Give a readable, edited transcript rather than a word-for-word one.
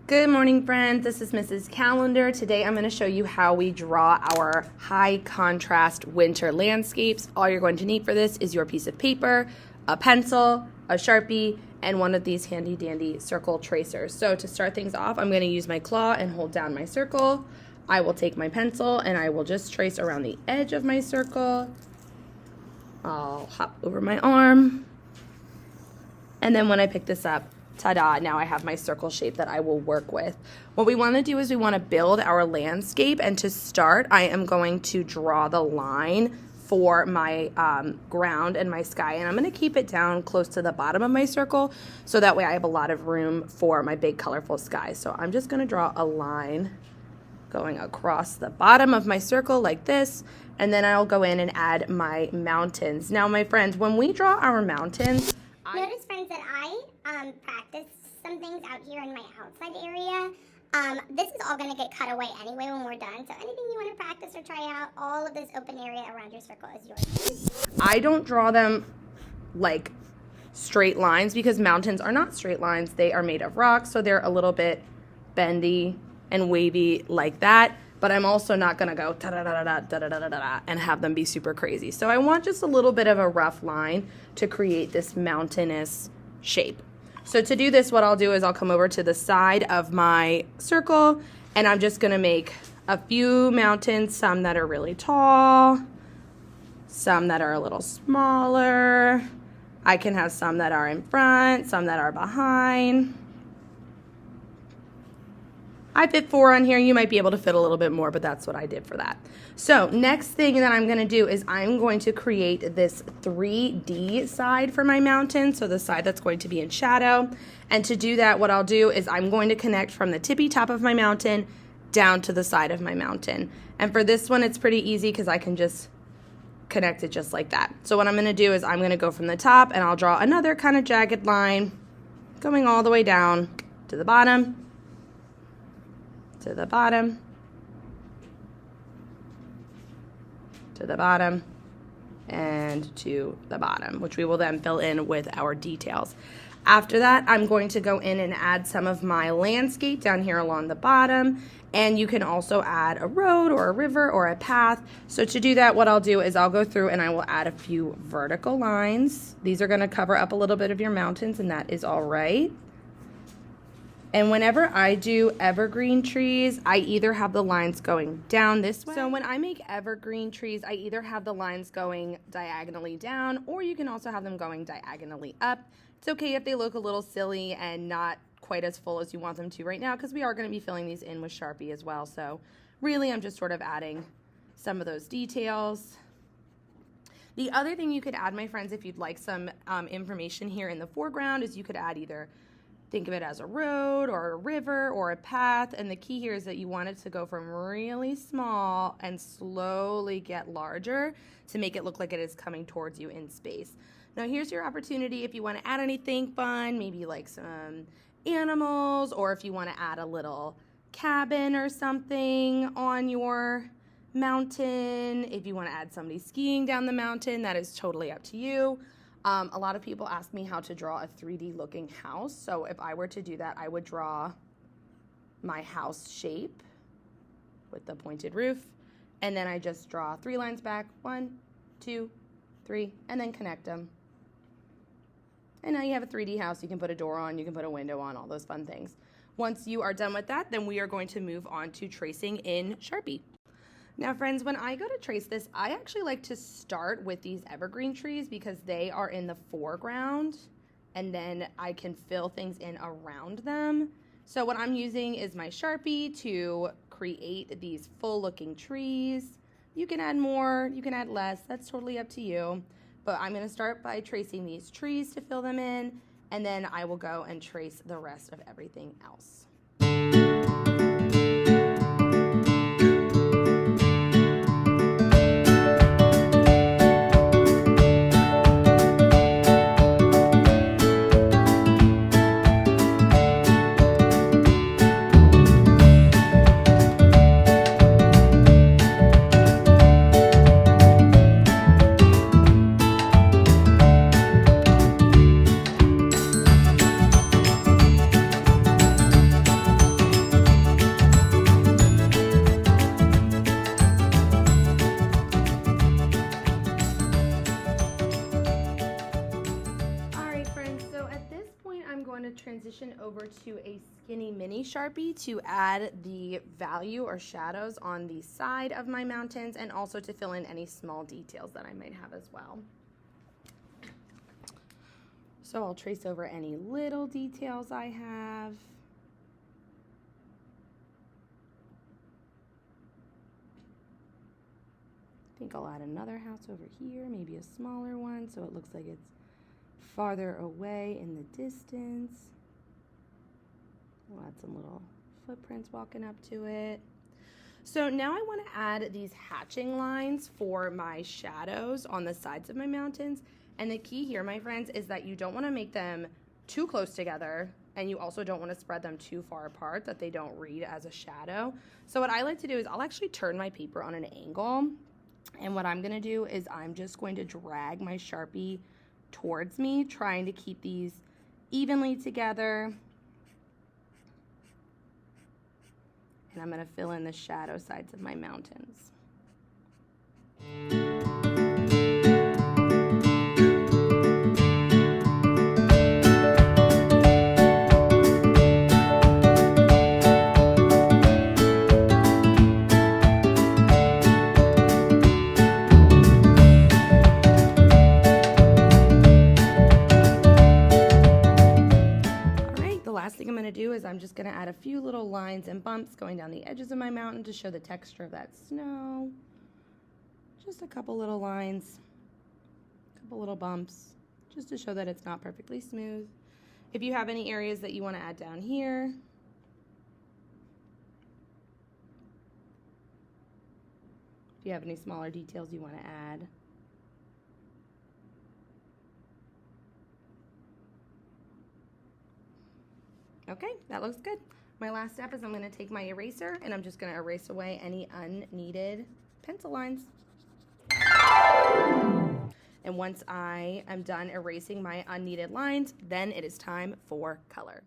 Good morning, friends. This is Mrs. Calendar. Today I'm going to show you how we draw our high contrast winter landscapes. All you're going to need for this is your piece of paper, a pencil, a Sharpie, and one of these handy dandy circle tracers. So to start things off, I'm going to use my claw and hold down my circle. I will take my pencil and I will just trace around the edge of my circle. I'll hop over my arm. And then when I pick this up, ta-da, now I have my circle shape that I will work with. What we want to do is we want to build our landscape, and to start, I am going to draw the line for my ground and my sky, and I'm going to keep it down close to the bottom of my circle so that way I have a lot of room for my big colorful sky. So I'm just going to draw a line going across the bottom of my circle like this, and then I'll go in and add my mountains. Now, my friends, when we draw our mountains, Notice, friends, that I practice some things out here in my outside area. This is all going to get cut away anyway when we're done. So anything you want to practice or try out, all of this open area around your circle is yours. I don't draw them like straight lines because mountains are not straight lines. They are made of rocks, so they're a little bit bendy and wavy like that. But I'm also not going to go da-da-da-da-da-da-da-da-da and have them be super crazy. So I want just a little bit of a rough line to create this mountainous shape. So to do this, what I'll do is I'll come over to the side of my circle, and I'm just going to make a few mountains, some that are really tall, some that are a little smaller. I can have some that are in front, some that are behind. I fit 4 on here. You might be able to fit a little bit more, but that's what I did for that. So next thing that I'm going to do is I'm going to create this 3D side for my mountain, so the side that's going to be in shadow. And to do that, what I'll do is I'm going to connect from the tippy top of my mountain down to the side of my mountain. And for this one, it's pretty easy because I can just connect it just like that. So what I'm going to do is I'm going to go from the top, and I'll draw another kind of jagged line going all the way down to the bottom, to the bottom, to the bottom, and to the bottom, which we will then fill in with our details. After that, I'm going to go in and add some of my landscape down here along the bottom, and you can also add a road or a river or a path. So to do that, what I'll do is I'll go through and I will add a few vertical lines. These are going to cover up a little bit of your mountains, and that is all right. And whenever I do evergreen trees, I either have the lines going down this way. So when I make evergreen trees, I either have the lines going diagonally down, or you can also have them going diagonally up. It's okay if they look a little silly and not quite as full as you want them to right now, because we are going to be filling these in with Sharpie as well. So really, I'm just sort of adding some of those details. The other thing you could add, my friends, if you'd like some information here in the foreground, is you could add either think of it as a road or a river or a path, and the key here is that you want it to go from really small and slowly get larger to make it look like it is coming towards you in space. Now here's your opportunity if you want to add anything fun, maybe like some animals, or if you want to add a little cabin or something on your mountain. If you want to add somebody skiing down the mountain, that is totally up to you. A lot of people ask me how to draw a 3D looking house. So if I were to do that, I would draw my house shape with the pointed roof. And then I just draw 3 lines back, 1, 2, 3, and then connect them. And now you have a 3D house. You can put a door on, you can put a window on, all those fun things. Once you are done with that, then we are going to move on to tracing in Sharpie. Now, friends, when I go to trace this, I actually like to start with these evergreen trees because they are in the foreground, and then I can fill things in around them. So what I'm using is my Sharpie to create these full-looking trees. You can add more, you can add less, that's totally up to you. But I'm going to start by tracing these trees to fill them in, and then I will go and trace the rest of everything else. over to a skinny mini Sharpie to add the value or shadows on the side of my mountains and also to fill in any small details that I might have as well. So I'll trace over any little details I have. I think I'll add another house over here, maybe a smaller one, so it looks like it's farther away in the distance. We'll add some little footprints walking up to it. So now I want to add these hatching lines for my shadows on the sides of my mountains. And the key here, my friends, is that you don't want to make them too close together, and you also don't want to spread them too far apart that they don't read as a shadow. So what I like to do is I'll actually turn my paper on an angle, and what I'm going to do is I'm just going to drag my Sharpie towards me, trying to keep these evenly together. And I'm going to fill in the shadow sides of my mountains. Last thing I'm going to do is I'm just going to add a few little lines and bumps going down the edges of my mountain to show the texture of that snow. Just a couple little lines, a couple little bumps, just to show that it's not perfectly smooth. If you have any areas that you want to add down here, if you have any smaller details you want to add. Okay, that looks good. My last step is I'm going to take my eraser and I'm just going to erase away any unneeded pencil lines. And once I am done erasing my unneeded lines, then it is time for color.